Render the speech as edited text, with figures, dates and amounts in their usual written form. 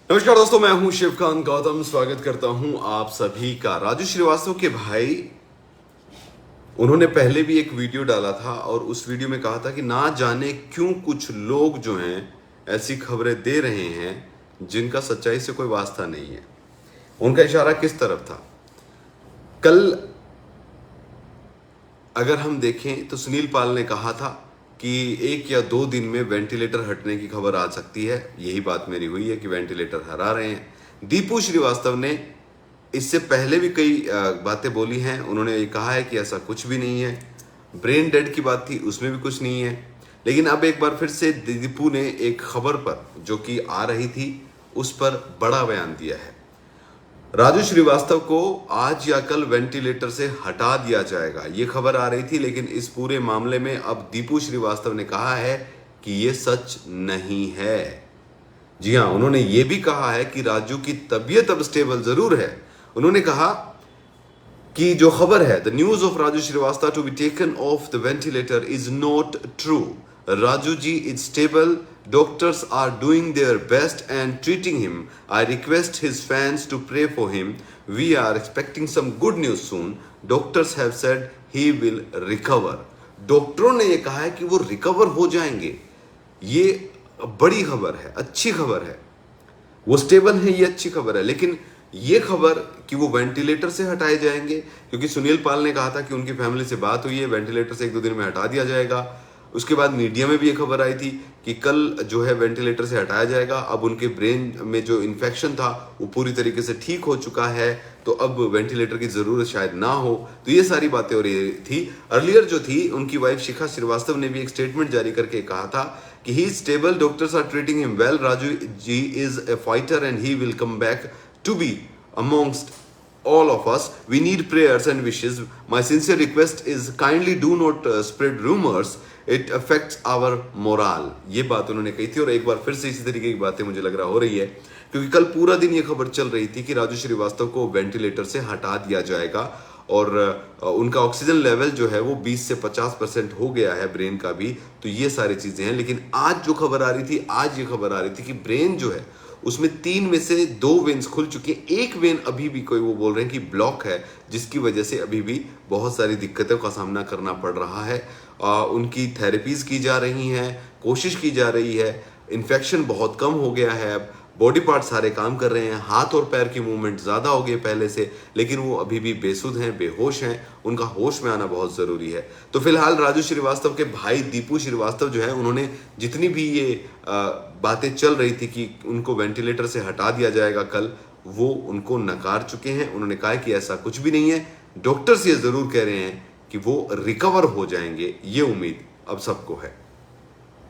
नमस्कार दोस्तों, मैं हूं शिवकांत गौतम। स्वागत करता हूं आप सभी का। राजू श्रीवास्तव के भाई, उन्होंने पहले भी एक वीडियो डाला था और उस वीडियो में कहा था कि ना जाने क्यों कुछ लोग जो हैं ऐसी खबरें दे रहे हैं जिनका सच्चाई से कोई वास्ता नहीं है। उनका इशारा किस तरफ था? कल अगर हम देखें तो सुनील पाल ने कहा था कि 1 या 2 दिन में वेंटिलेटर हटने की खबर आ सकती है। यही बात मेरी हुई है कि वेंटिलेटर हटा रहे हैं। दीपू श्रीवास्तव ने इससे पहले भी कई बातें बोली हैं। उन्होंने ये कहा है कि ऐसा कुछ भी नहीं है। ब्रेन डेड की बात थी, उसमें भी कुछ नहीं है। लेकिन अब एक बार फिर से दीपू ने एक खबर पर जो कि आ रही थी उस पर बड़ा बयान दिया है। राजू श्रीवास्तव को आज या कल वेंटिलेटर से हटा दिया जाएगा, ये खबर आ रही थी। लेकिन इस पूरे मामले में अब दीपू श्रीवास्तव ने कहा है कि ये सच नहीं है। जी हां, उन्होंने ये भी कहा है कि राजू की तबीयत अब स्टेबल जरूर है। उन्होंने कहा कि जो खबर है, the news of Raju Srivastava to be taken off the ventilator is not true. Raju ji is stable. Doctors are doing their best and treating him. I request his fans to pray for him. We are expecting some good news soon. Doctors have said he will recover. डॉक्टरों ने ये कहा है कि वो recover हो जाएंगे। ये बड़ी खबर है, अच्छी खबर है। वो स्टेबल है, ये अच्छी खबर है। लेकिन ये खबर कि वो वेंटिलेटर से हटाए जाएंगे, क्योंकि सुनील पाल ने कहा था कि उनकी फैमिली से बात हुई है, वेंटिलेटर से 1-2 दिन में हटा दिया जाएगा। उसके बाद मीडिया में भी ये खबर आई थी कि कल जो है वेंटिलेटर से हटाया जाएगा। अब उनके ब्रेन में जो इन्फेक्शन था वो पूरी तरीके से ठीक हो चुका है, तो अब वेंटिलेटर की जरूरत शायद ना हो। तो ये सारी बातें हो रही थी। अर्लियर जो थी, उनकी वाइफ शिखा श्रीवास्तव ने भी एक स्टेटमेंट जारी करके कहा था कि he is stable, doctors are treating him well, Raju ji is a fighter and he will come back to be amongst all of us. We need prayers and wishes. My sincere request is kindly do not spread rumors. It affects our morale. ये बात उन्होंने कही थी और एक बार फिर से इसी तरीके की बातें मुझे लग रहा हो रही है, क्योंकि कल पूरा दिन ये खबर चल रही थी कि राजू श्रीवास्तव को वेंटिलेटर से हटा दिया जाएगा और उनका ऑक्सीजन लेवल जो है वो 20 से 50% हो गया है, ब्रेन का भी। तो ये सारी चीजें हैं। लेकिन आज जो खबर आ रही थी, आज ये खबर आ रही थी कि ब्रेन जो है उसमें 3 में से 2 वेन्स खुल चुकी हैं। एक वेन अभी भी कोई वो बोल रहे हैं कि ब्लॉक है, जिसकी वजह से अभी भी बहुत सारी दिक्कतों का सामना करना पड़ रहा है। उनकी थेरेपीज की जा रही हैं, कोशिश की जा रही है। इन्फेक्शन बहुत कम हो गया है, अब बॉडी पार्ट सारे काम कर रहे हैं, हाथ और पैर की मूवमेंट ज़्यादा हो गई पहले से। लेकिन वो अभी भी बेसुध हैं, बेहोश हैं। उनका होश में आना बहुत ज़रूरी है। तो फिलहाल राजू श्रीवास्तव के भाई दीपू श्रीवास्तव जो है, उन्होंने जितनी भी ये बातें चल रही थी कि उनको वेंटिलेटर से हटा दिया जाएगा कल, वो उनको नकार चुके हैं। उन्होंने कहा कि ऐसा कुछ भी नहीं है। डॉक्टर्स ये ज़रूर कह रहे हैं कि वो रिकवर हो जाएंगे। ये उम्मीद अब सबको है।